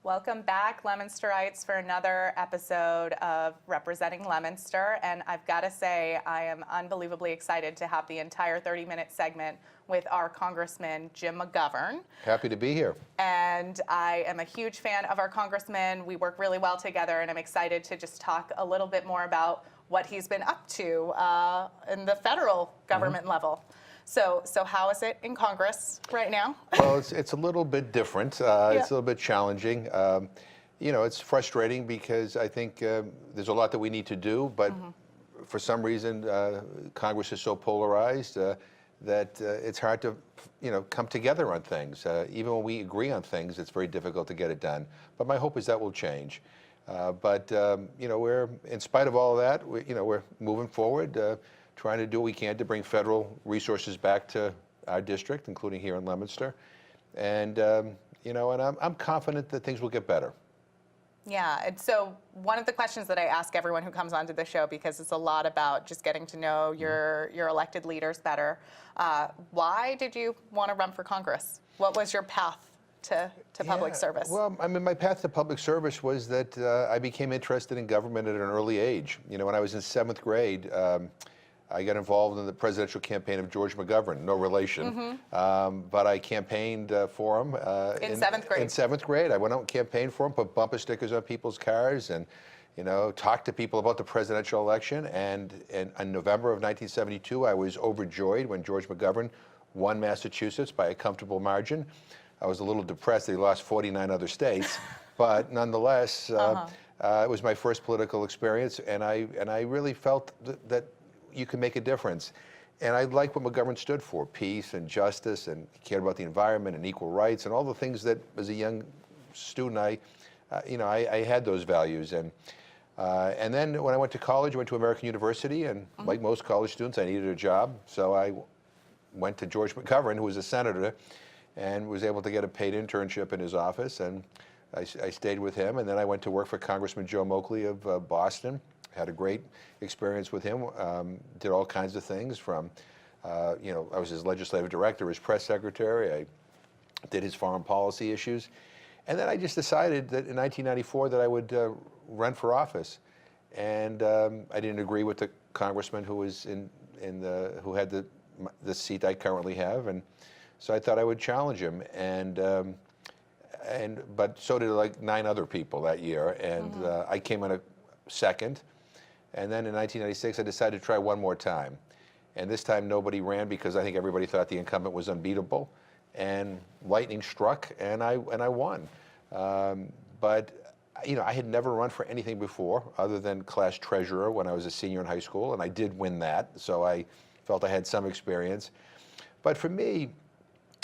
Welcome back, Leominsterites, for another episode of Representing Leominster. And I've got to say, I am unbelievably excited to have the entire 30-minute segment with our Congressman, Jim McGovern. Happy to be here. And I am a huge fan of our Congressman. We work really well together, and I'm excited to just talk a little bit more about what he's been up to in the federal government level. So how is it in Congress right now? Well, it's a little bit different. It's a little bit challenging. You know, it's frustrating because I think there's a lot that we need to do, but for some reason, Congress is so polarized that it's hard to, come together on things. Even when we agree on things, it's very difficult to get it done. But my hope is that will change. We're, in spite of all of that, we're moving forward. Trying to do what we can to bring federal resources back to our district, including here in Leominster. And, I'm confident that things will get better. Yeah, and so one of the questions that I ask everyone who comes onto the show, because it's a lot about just getting to know your elected leaders better, why did you want to run for Congress? What was your path to public service? Well, I mean, my path to public service was that I became interested in government at an early age. When I was in 7th grade, I got involved in the presidential campaign of George McGovern, no relation, but I campaigned for him. In 7th grade? In 7th grade. I went out and campaigned for him, put bumper stickers on people's cars, and, talked to people about the presidential election. And in November of 1972, I was overjoyed when George McGovern won Massachusetts by a comfortable margin. I was a little depressed that he lost 49 other states, but nonetheless, it was my first political experience, and I really felt that you can make a difference. And I liked what McGovern stood for: peace and justice, and he cared about the environment and equal rights and all the things that, as a young student, I had those values. And then when I went to college, I went to American University, and like most college students, I needed a job. So I went to George McGovern, who was a senator, and was able to get a paid internship in his office. And I stayed with him. And then I went to work for Congressman Joe Moakley of Boston. Had a great experience with him, did all kinds of things from, I was his legislative director, his press secretary, I did his foreign policy issues. And then I just decided that in 1994 that I would run for office. And I didn't agree with the congressman who was who had the seat I currently have. And so I thought I would challenge him. But so did like 9 other people that year. And I came in a second. And then in 1996, I decided to try one more time. And this time nobody ran because I think everybody thought the incumbent was unbeatable. And lightning struck, and I won. But I had never run for anything before other than class treasurer when I was a senior in high school, and I did win that, so I felt I had some experience. But for me,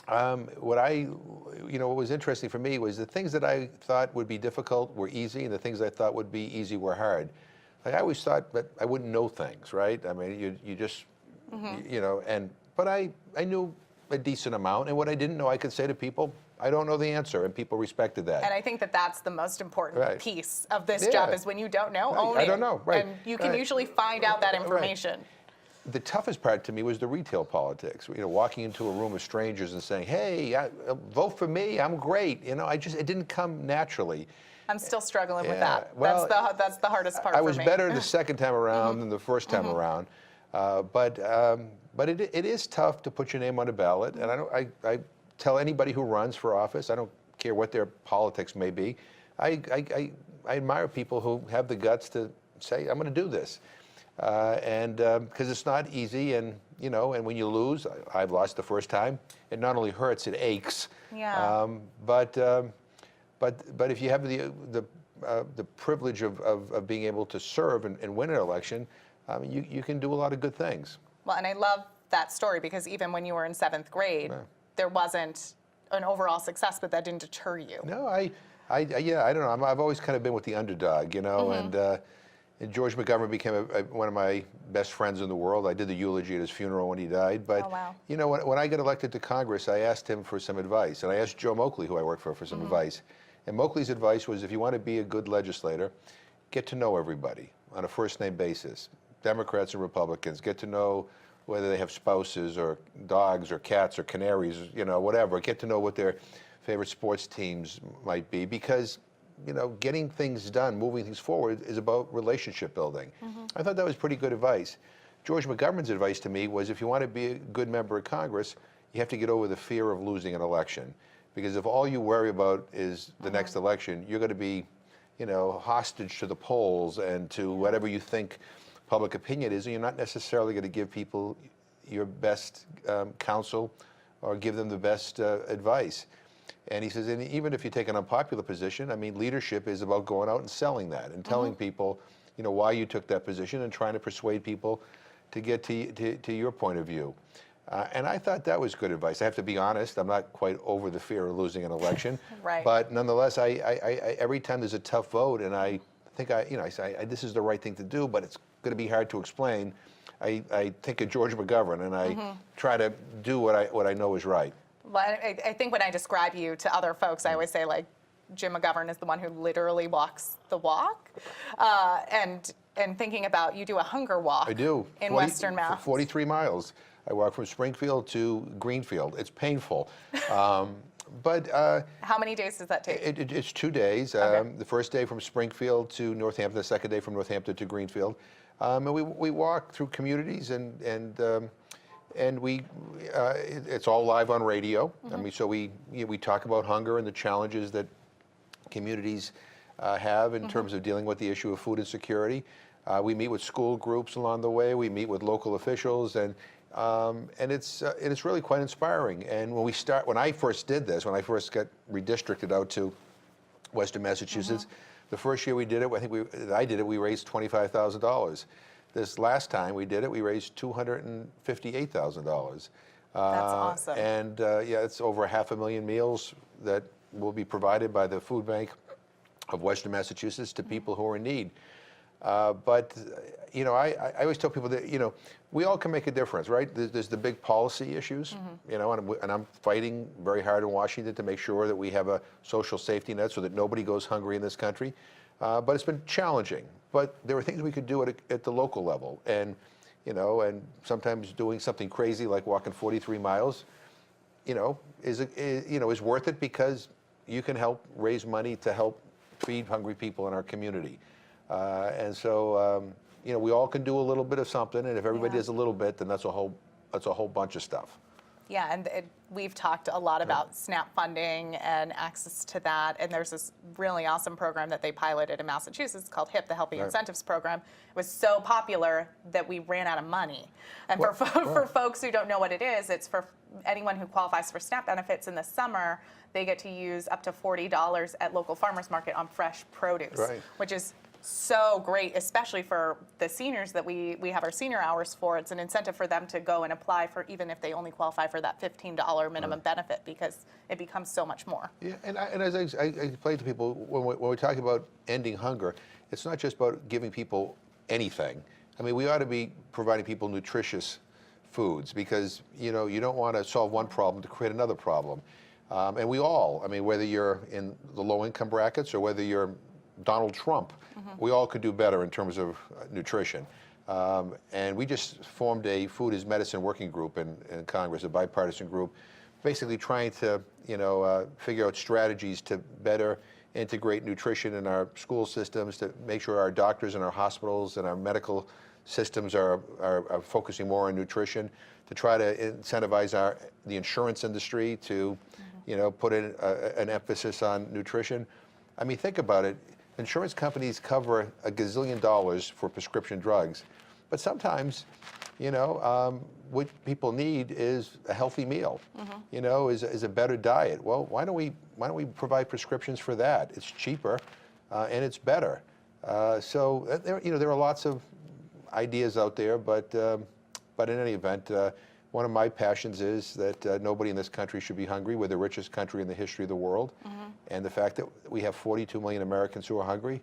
what was interesting for me was the things that I thought would be difficult were easy, and the things I thought would be easy were hard. Like, I always thought that I wouldn't know things, right? I mean, you just, but I knew a decent amount, and what I didn't know, I could say to people, I don't know the answer, and people respected that. And I think that that's the most important piece of this job, is when you don't know, own it. I don't know, right. And you can usually find out that information. The toughest part to me was the retail politics. Walking into a room of strangers and saying, "Hey, vote for me. I'm great." It didn't come naturally. I'm still struggling with that. Well, that's the hardest part for me. I was better the second time around than the first time around, but it is tough to put your name on a ballot. And I tell anybody who runs for office, I don't care what their politics may be, I admire people who have the guts to say, "I'm going to do this," because it's not easy. And and when you lose, I've lost the first time. It not only hurts, it aches. Yeah. But if you have the privilege of being able to serve and win an election, you can do a lot of good things. Well, and I love that story because even when you were in 7th grade, there wasn't an overall success, but that didn't deter you. No, I don't know. I've always kind of been with the underdog, and George McGovern became one of my best friends in the world. I did the eulogy at his funeral when he died. But when I got elected to Congress, I asked him for some advice, and I asked Joe Moakley, who I worked for some advice. And Moakley's advice was, if you want to be a good legislator, get to know everybody on a first-name basis. Democrats and Republicans, get to know whether they have spouses or dogs or cats or canaries, whatever. Get to know what their favorite sports teams might be, because getting things done, moving things forward is about relationship building. I thought that was pretty good advice. George McGovern's advice to me was if you want to be a good member of Congress, you have to get over the fear of losing an election. Because if all you worry about is the next election, you're going to be, hostage to the polls and to whatever you think public opinion is, and you're not necessarily going to give people your best counsel or give them the best advice. And he says, and even if you take an unpopular position, I mean, leadership is about going out and selling that and telling people, why you took that position and trying to persuade people to get to your point of view. And I thought that was good advice. I have to be honest, I'm not quite over the fear of losing an election. Right. But nonetheless, I every time there's a tough vote and I think I say, this is the right thing to do, but it's going to be hard to explain, I think of George McGovern and I try to do what I know is right. Well, I think when I describe you to other folks, I always say, like, Jim McGovern is the one who literally walks the walk. And thinking about, you do a hunger walk. I do. In Western Mass. 43 miles. I walk from Springfield to Greenfield. It's painful. But how many days does that take? It's 2 days. Okay. The first day from Springfield to Northampton, the second day from Northampton to Greenfield. And we walk through communities and it's all live on radio. I mean, so we talk about hunger and the challenges that communities have in terms of dealing with the issue of food insecurity. We meet with school groups along the way. We meet with local officials, and it's really quite inspiring. And when I first did this, when I first got redistricted out to Western Massachusetts, the first year we did it, we raised $25,000. This last time we did it, we raised $258,000. That's awesome. And it's over 500,000 meals that will be provided by the food bank of Western Massachusetts to people who are in need. But I always tell people that we all can make a difference, right? There's the big policy issues, and I'm fighting very hard in Washington to make sure that we have a social safety net so that nobody goes hungry in this country. But it's been challenging. But there are things we could do at the local level, and sometimes doing something crazy like walking 43 miles, is worth it because you can help raise money to help feed hungry people in our community. And so we all can do a little bit of something, and if everybody does a little bit, then that's a whole bunch of stuff. Yeah, and we've talked a lot about SNAP funding and access to that, and there's this really awesome program that they piloted in Massachusetts called HIP, the Helping Incentives Program. It was so popular that we ran out of money. And for folks who don't know what it is, it's for anyone who qualifies for SNAP benefits in the summer, they get to use up to $40 at local farmers market on fresh produce, which is so great, especially for the seniors that we have our senior hours for. It's an incentive for them to go and apply for, even if they only qualify for that $15 minimum benefit, because it becomes so much more. Yeah, and as I explain to people, when we're talking about ending hunger, it's not just about giving people anything. I mean, we ought to be providing people nutritious foods, because you don't want to solve one problem to create another problem. And we all, I mean, whether you're in the low-income brackets or whether you're Donald Trump, we all could do better in terms of nutrition. And we just formed a Food is Medicine working group in Congress, a bipartisan group, basically trying to figure out strategies to better integrate nutrition in our school systems, to make sure our doctors and our hospitals and our medical systems are focusing more on nutrition, to try to incentivize the insurance industry to put in an emphasis on nutrition. I mean, think about it. Insurance companies cover $1 gazillion for prescription drugs, but sometimes, what people need is a healthy meal. Is a better diet. Well, why don't we provide prescriptions for that? It's cheaper, and it's better. So there are lots of ideas out there, but in any event, one of my passions is that nobody in this country should be hungry. We're the richest country in the history of the world. And the fact that we have 42 million Americans who are hungry,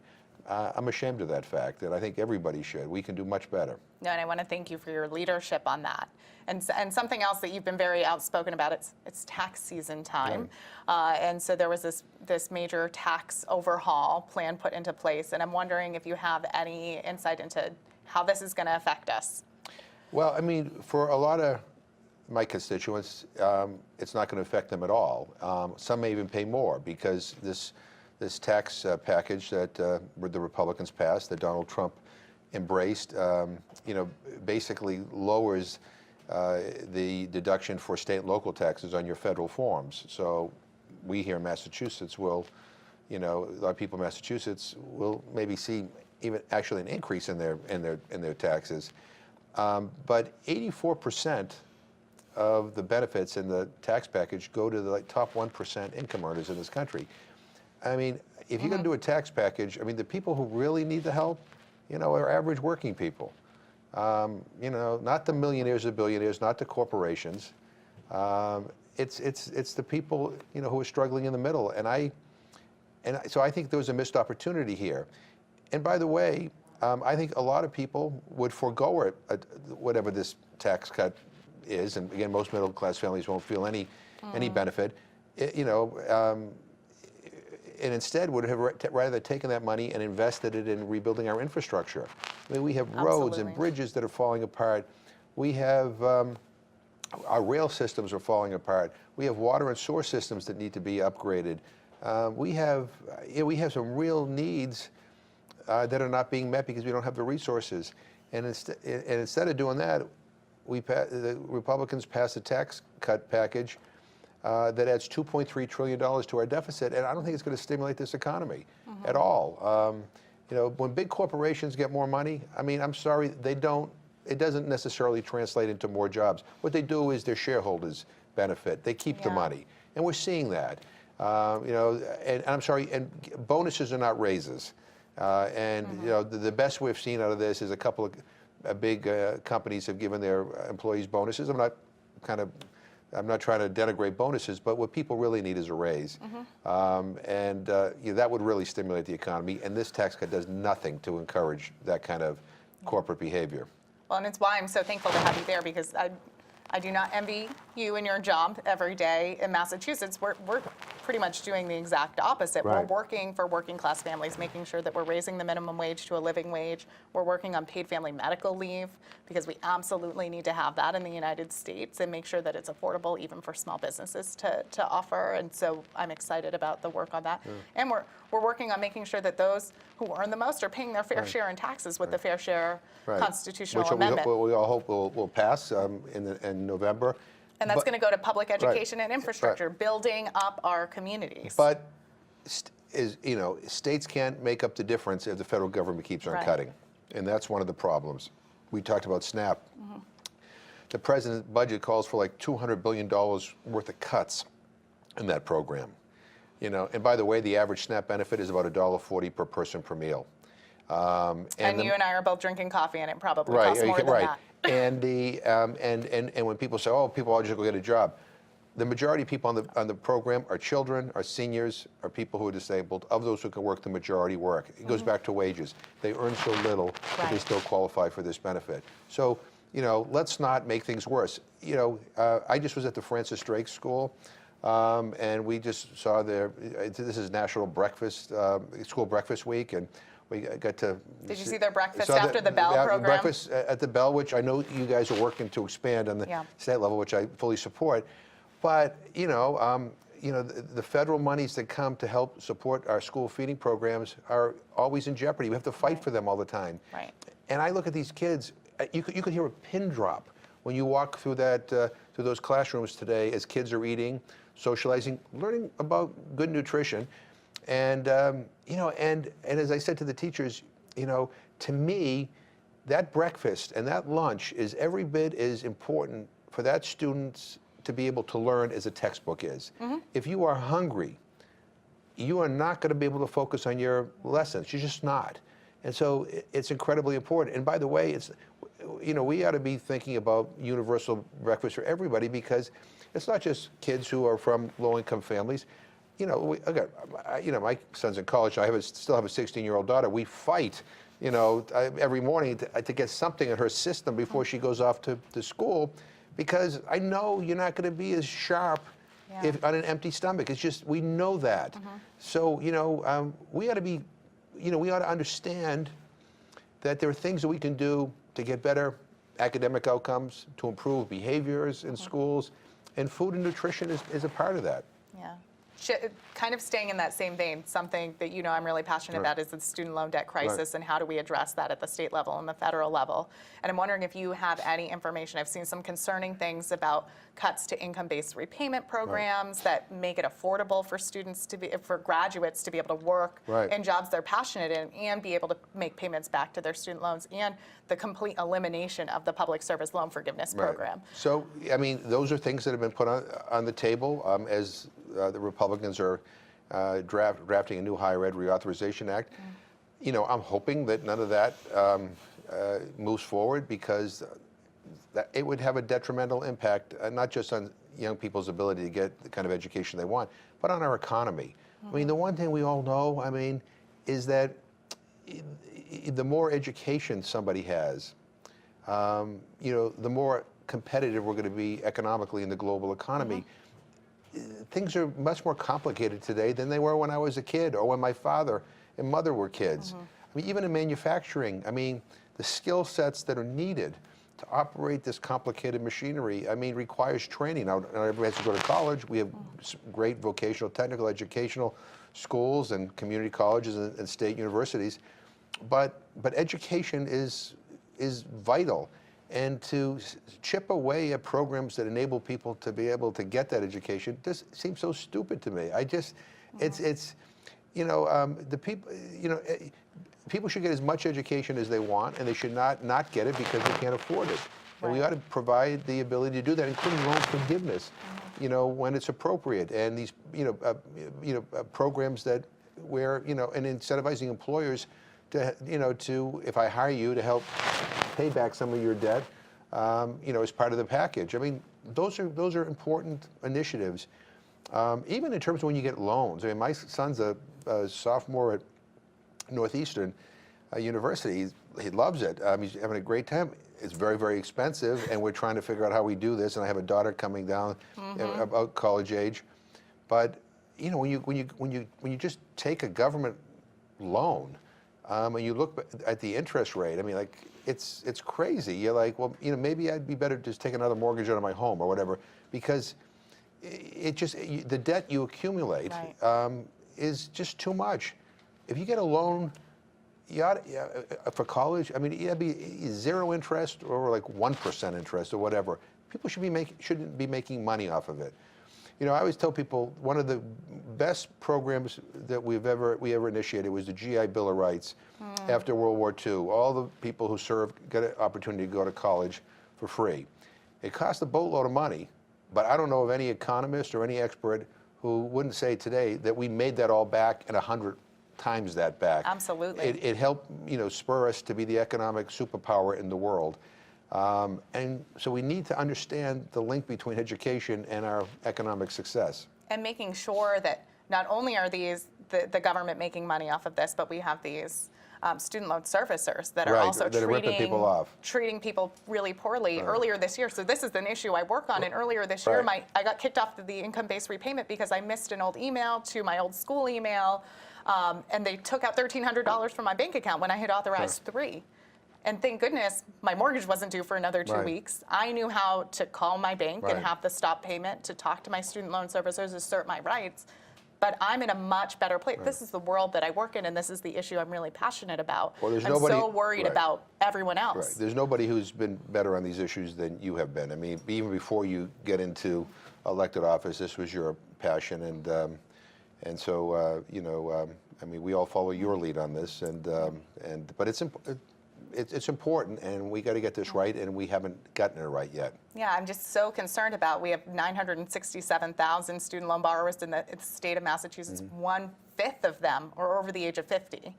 I'm ashamed of that fact, and I think everybody should. We can do much better. No, and I want to thank you for your leadership on that. And something else that you've been very outspoken about, it's tax season time. And so there was this major tax overhaul plan put into place, and I'm wondering if you have any insight into how this is going to affect us. Well, I mean, for a lot of my constituents, it's not going to affect them at all. Some may even pay more, because this this tax package that the Republicans passed, that Donald Trump embraced, basically lowers the deduction for state and local taxes on your federal forms. So we here in Massachusetts will, a lot of people in Massachusetts will maybe see even actually an increase in their taxes. But 84% of the benefits in the tax package go to the top 1% income earners in this country. I mean, if you're going to do a tax package, I mean, the people who really need the help, are average working people. Not the millionaires or billionaires, not the corporations. It's the people, who are struggling in the middle. So I think there was a missed opportunity here. And by the way, I think a lot of people would forego it, whatever this tax cut is. And again, most middle-class families won't feel any benefit. And instead would have rather taken that money and invested it in rebuilding our infrastructure. I mean, we have roads and bridges that are falling apart. We have our rail systems are falling apart. We have water and sewer systems that need to be upgraded. We have some real needs that are not being met because we don't have the resources. And instead of doing that, the Republicans passed a tax cut package that adds $2.3 trillion to our deficit, and I don't think it's going to stimulate this economy at all. When big corporations get more money, I mean, I'm sorry, it doesn't necessarily translate into more jobs. What they do is their shareholders benefit. They keep the money, and we're seeing that. And I'm sorry, and bonuses are not raises. The best we've seen out of this is a couple of big companies have given their employees bonuses. I'm not trying to denigrate bonuses, but what people really need is a raise. That would really stimulate the economy, and this tax cut does nothing to encourage that kind of corporate behavior. Well, and it's why I'm so thankful to have you there, because I do not envy you in your job every day in Massachusetts. We're pretty much doing the exact opposite. Right. We're working for working class families, making sure that we're raising the minimum wage to a living wage. We're working on paid family medical leave, because we absolutely need to have that in the United States, and make sure that it's affordable even for small businesses to offer. And so I'm excited about the work on that. Yeah. And we're working on making sure that those who earn the most are paying their fair share in taxes with the Fair Share constitutional amendment. Which we all hope will pass in November. And that's going to go to public education and infrastructure, building up our communities. But states can't make up the difference if the federal government keeps on cutting, and that's one of the problems. We talked about SNAP. The president's budget calls for like $200 billion worth of cuts in that program. And by the way, the average SNAP benefit is about $1.40 per person per meal. And you and I are both drinking coffee, and it probably costs more than that. And when people say, "Oh, people all just go get a job," the majority of people on the program are children, are seniors, are people who are disabled. Of those who can work, the majority work. It goes back to wages. They earn so little that they still qualify for this benefit. So, let's not make things worse. I just was at the Francis Drake School, and we just saw this is National School Breakfast Week, and we got to. Did you see their breakfast after the Bell program? Breakfast at the Bell, which I know you guys are working to expand on the state level, which I fully support. But the federal monies that come to help support our school feeding programs are always in jeopardy. We have to fight for them all the time. Right. And I look at these kids. You could hear a pin drop when you walk through through those classrooms today as kids are eating, socializing, learning about good nutrition. And and as I said to the teachers, to me, that breakfast and that lunch is every bit as important for that students to be able to learn as a textbook is. If you are hungry, you are not going to be able to focus on your lessons. You're just not. And so it's incredibly important. And by the way, we ought to be thinking about universal breakfast for everybody, because it's not just kids who are from low-income families. My son's in college. I still have a 16-year-old daughter. We fight, every morning to get something in her system before she goes off to school, because I know you're not going to be as sharp if on an empty stomach. It's just, we know that. So, we ought to be, we ought to understand that there are things that we can do to get better academic outcomes, to improve behaviors in schools, and food and nutrition is a part of that. Yeah. kind of staying in that same vein, something that you know I'm really passionate about is the student loan debt crisis and how do we address that at the state level and the federal level. And I'm wondering if you have any information. I've seen some concerning things about cuts to income-based repayment programs that make it affordable for students to be, for graduates to be able to work in jobs they're passionate in and be able to make payments back to their student loans, and the complete elimination of the public service loan forgiveness program. So, I mean, those are things that have been put on the table as the Republicans are drafting a new higher ed reauthorization act. You know, I'm hoping that none of that moves forward, because it would have a detrimental impact, not just on young people's ability to get the kind of education they want, but on our economy. I mean, the one thing we all know, I mean, is that the more education somebody has, you know, the more competitive we're going to be economically in the global economy. Things are much more complicated today than they were when I was a kid or when my father and mother were kids. I mean, even in manufacturing, I mean, the skill sets that are needed to operate this complicated machinery, I mean, requires training. Now, not everybody has to go to college. We have great vocational, technical, educational schools and community colleges and state universities, but education is vital. And to chip away at programs that enable people to be able to get that education just seems so stupid to me. I just, it's, you know, the people, you know, people should get as much education as they want, and they should not get it because they can't afford it. And we ought to provide the ability to do that, including loan forgiveness, you know, when it's appropriate. And these, programs that where, you know, and incentivizing employers to, you know, to, if I hire you to help pay back some of your debt, you know, as part of the package. I mean, those are important initiatives. Even in terms of when you get loans. I mean, my son's a sophomore at Northeastern University. He loves it. He's having a great time. It's very, very expensive, and we're trying to figure out how we do this. And I have a daughter coming down about college age. But you know, when you just take a government loan, and you look at the interest rate, I mean, like, it's crazy. You're like, well, you know, maybe I'd be better to just take another mortgage out of my home or whatever, because it just, the debt you accumulate is just too much. If you get a loan, you ought to, for college, I mean, it'd be 0 interest or like 1% interest or whatever. People shouldn't be making money off of it. You know, I always tell people one of the best programs that we ever initiated was the GI Bill of Rights after World War II. All the people who served got an opportunity to go to college for free. It cost a boatload of money, but I don't know of any economist or any expert who wouldn't say today that we made that all back and 100 times that back. Absolutely. It helped, you know, spur us to be the economic superpower in the world. And so we need to understand the link between education and our economic success. And making sure that not only are these the government making money off of this, but we have these student loan servicers that are also treating people really poorly earlier this year. So this is an issue I work on, and earlier this year I got kicked off the income-based repayment because I missed an old email to my old school email, and they took out $1,300 from my bank account when I had authorized $3. And thank goodness my mortgage wasn't due for another 2 weeks. I knew how to call my bank and have the stop payment, to talk to my student loan servicers, assert my rights. But I'm in a much better place. This is the world that I work in, and this is the issue I'm really passionate about. Well, I'm so worried about everyone else. There's nobody who's been better on these issues than you have been. I mean, even before you get into elected office, this was your passion, and so you know, I mean, we all follow your lead on this, but it's important, and we got to get this right, and we haven't gotten it right yet. Yeah, I'm just so concerned about, we have 967,000 student loan borrowers in the state of Massachusetts. 1/5 of them are over the age of 50.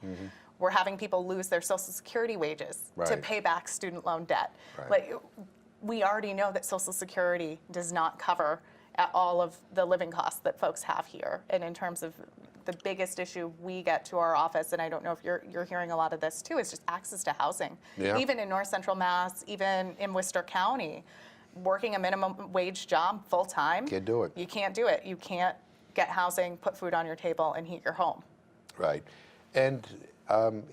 We're having people lose their Social Security wages to pay back student loan debt. Like, we already know that Social Security does not cover all of the living costs that folks have here. And in terms of the biggest issue we get to our office, and I don't know if you're hearing a lot of this too, is just access to housing. Even in North Central Mass, even in Worcester County, working a minimum wage job full time. Can't do it. You can't do it. You can't get housing, put food on your table, and heat your home. Right. And,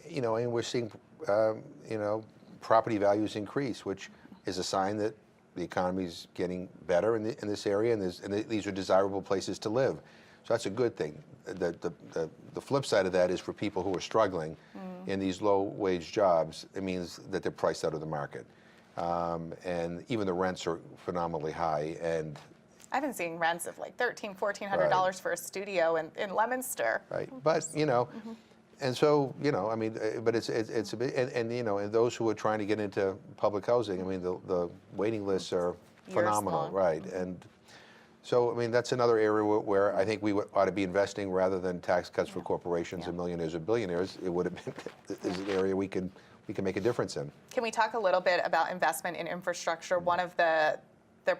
you know, and we're seeing, you know, property values increase, which is a sign that the economy is getting better in this area, and these are desirable places to live. So that's a good thing. The flip side of that is for people who are struggling in these low-wage jobs, it means that they're priced out of the market. And even the rents are phenomenally high. And I've been seeing rents of like $1,300, $1,400 for a studio in Leominster. right, but and so I mean, but it's a bit, and and those who are trying to get into public housing, I mean, the waiting lists are phenomenal, long. right? And so I mean, that's another area where I think we ought to be investing rather than tax cuts for corporations and millionaires or billionaires. It would have been is an area we can make a difference in. Can we talk a little bit about investment in infrastructure? One of the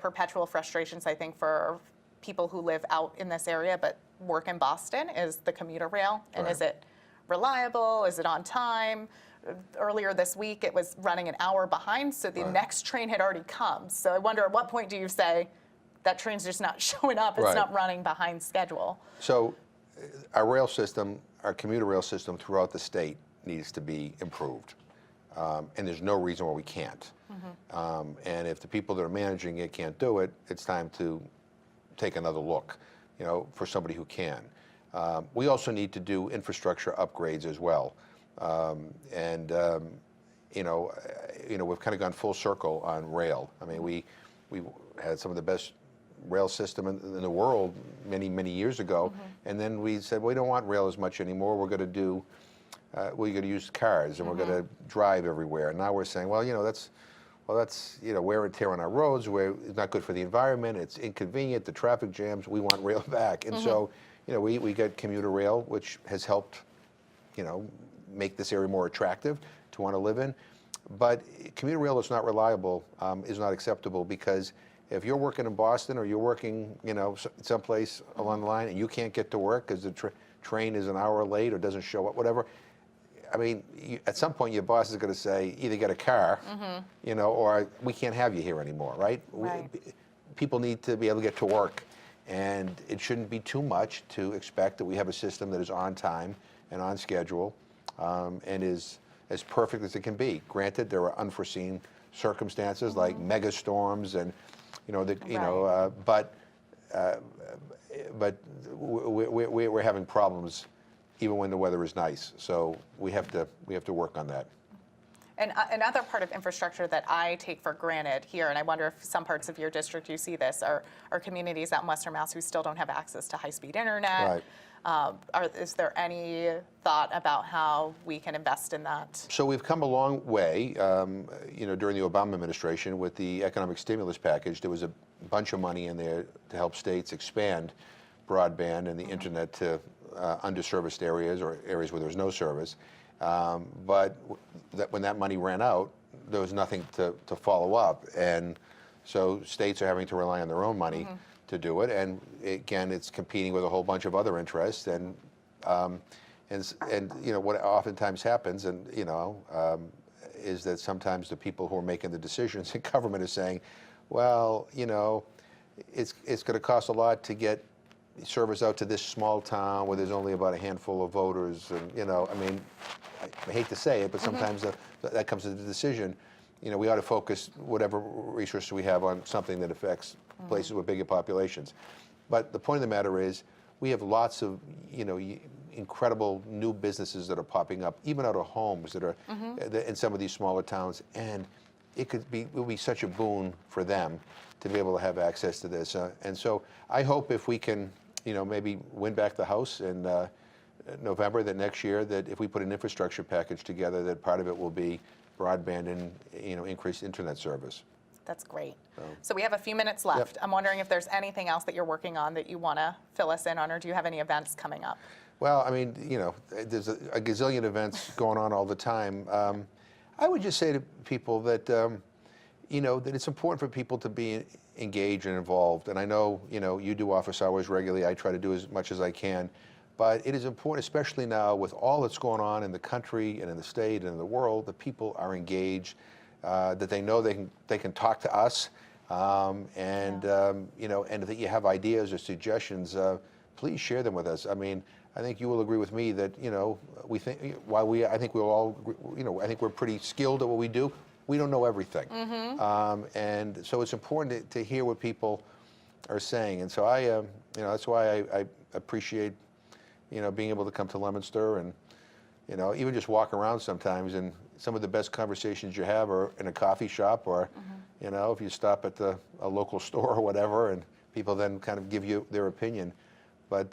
perpetual frustrations, I think, for people who live out in this area but work in Boston is the commuter rail. And Right. is it reliable? Is it on time? Earlier this week, it was running an hour behind, so the next train had already come. So I wonder, at what point do you say that train's just not showing up, it's Right. not running behind schedule? So our rail system, our commuter rail system throughout the state needs to be improved. And there's no reason why we can't. And if the people that are managing it can't do it, it's time to take another look, for somebody who can. We also need to do infrastructure upgrades as well. We've kind of gone full circle on rail. I mean, we had some of the best rail system in the world many years ago, and then we said, well, we don't want rail as much anymore. We're going to do we're going to use cars, and we're going to drive everywhere. And now we're saying, well, that's wear and tear on our roads. It's not good for the environment. It's inconvenient. The traffic jams. We want rail back. And so, we got commuter rail, which has helped, make this area more attractive to want to live in. But commuter rail is not reliable, is not acceptable, because if you're working in Boston or you're working, someplace along the line and you can't get to work because the train is an hour late or doesn't show up, whatever. I mean, at some point your boss is going to say, either get a car, or we can't have you here anymore, right? Right. People need to be able to get to work, and it shouldn't be too much to expect that we have a system that is on time and on schedule, and is as perfect as it can be. Granted, there are unforeseen circumstances like mega storms, and but we're having problems even when the weather is nice. So we have to work on that. And another part of infrastructure that I take for granted here, and I wonder if some parts of your district you see this, are communities out in Western Mass who still don't have access to high-speed internet. Right. Is there any thought about how we can invest in that? So we've come a long way. During the Obama administration with the economic stimulus package, there was a bunch of money in there to help states expand broadband and the internet to underserviced areas or areas where there was no service. But when that money ran out, there was nothing to follow up. And so states are having to rely on their own money to do it. And again, it's competing with a whole bunch of other interests. And what oftentimes happens, is that sometimes the people who are making the decisions in government are saying, well, it's going to cost a lot to get service out to this small town where there's only about a handful of voters, and I mean, I hate to say it, but sometimes that comes to the decision. We ought to focus whatever resources we have on something that affects places with bigger populations. But the point of the matter is, we have lots of incredible new businesses that are popping up, even out of homes that are in some of these smaller towns, and it will be such a boon for them to be able to have access to this. And so I hope if we can, maybe win back the House in November, that next year, that if we put an infrastructure package together, that part of it will be broadband and increased internet service. That's great. So we have a few minutes left. I'm wondering if there's anything else that you're working on that you want to fill us in on, or do you have any events coming up? Well, I mean, there's a gazillion events going on all the time. I would just say to people that, that it's important for people to be engaged and involved. And I know, you do office hours regularly. I try to do as much as I can. But it is important, especially now with all that's going on in the country and in the state and in the world, that people are engaged, that they know they can talk to us, and that you have ideas or suggestions, please share them with us. I mean, I think you will agree with me that, we think, I think we'll all, I think we're pretty skilled at what we do. We don't know everything. And so it's important to hear what people are saying. And so that's why appreciate, being able to come to Leominster and, even just walk around sometimes. And some of the best conversations you have are in a coffee shop or, if you stop at a local store or whatever, and people then kind of give you their opinion. But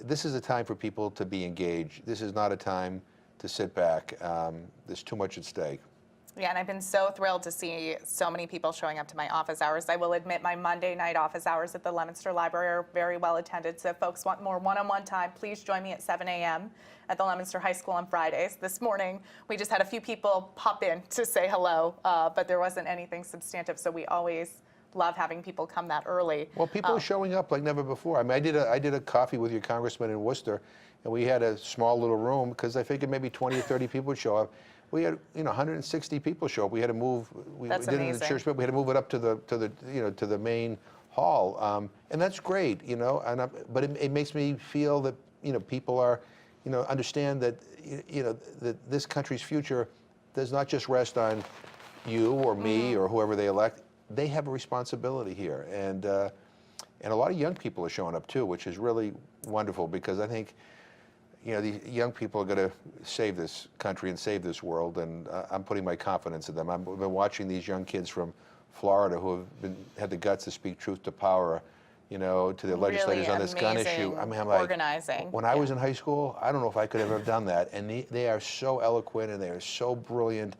this is a time for people to be engaged. This is not a time to sit back. There's too much at stake. Yeah, and I've been so thrilled to see so many people showing up to my office hours. I will admit my Monday night office hours at the Leominster Library are very well attended. So if folks want more one-on-one time, please join me at 7 a.m. at the Leominster High School on Fridays. This morning, we just had a few people pop in to say hello, but there wasn't anything substantive. So we always love having people come that early. Well, people are showing up like never before. I mean, I did a coffee with your congressman in Worcester, and we had a small little room because I figured maybe 20 or 30 people would show up. We had 160 people show up. We had to move. We That's did it in the amazing. church, but we had to move it up to the main hall, and that's great, but it makes me feel that people are, understand that that this country's future does not just rest on you or me or whoever they elect. They have a responsibility here, and a lot of young people are showing up too, which is really wonderful because I think. These young people are going to save this country and save this world, and I'm putting my confidence in them. I've been watching these young kids from Florida who have had the guts to speak truth to power, to the legislators on this gun issue. I mean, I'm like, organizing. when I was in high school, I don't know if I could have ever done that. And they are so eloquent, and they are so brilliant,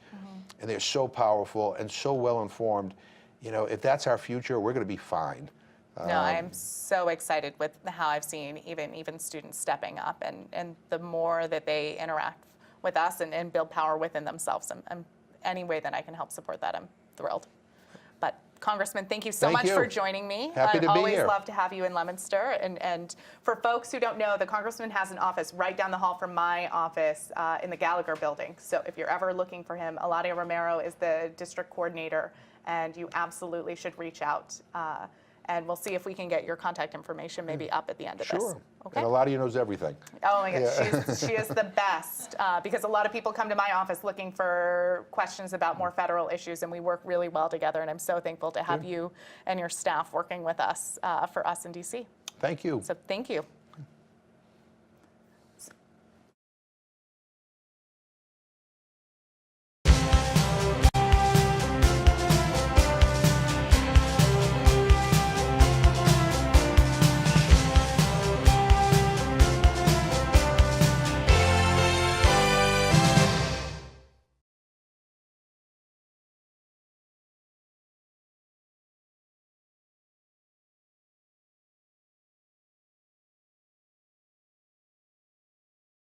and they're so powerful and so well informed. If that's our future, we're going to be fine. No, I'm so excited with how I've seen even students stepping up, and the more that they interact with us and build power within themselves, and any way that I can help support that, I'm thrilled. But Congressman, thank you so much for joining me. Happy to be always here. love to have you in Leominster. And for folks who don't know, the Congressman has an office right down the hall from my office in the Gallagher building. So if you're ever looking for him, Eladia Romero is the district coordinator, and you absolutely should reach out. And we'll see if we can get your contact information maybe up at the end of this. Sure. Okay. And Eladia knows everything. Oh my gosh, she is the best because a lot of people come to my office looking for questions about more federal issues, and we work really well together. And I'm so thankful to have you and your staff working with us for us in DC. Thank you. So thank you.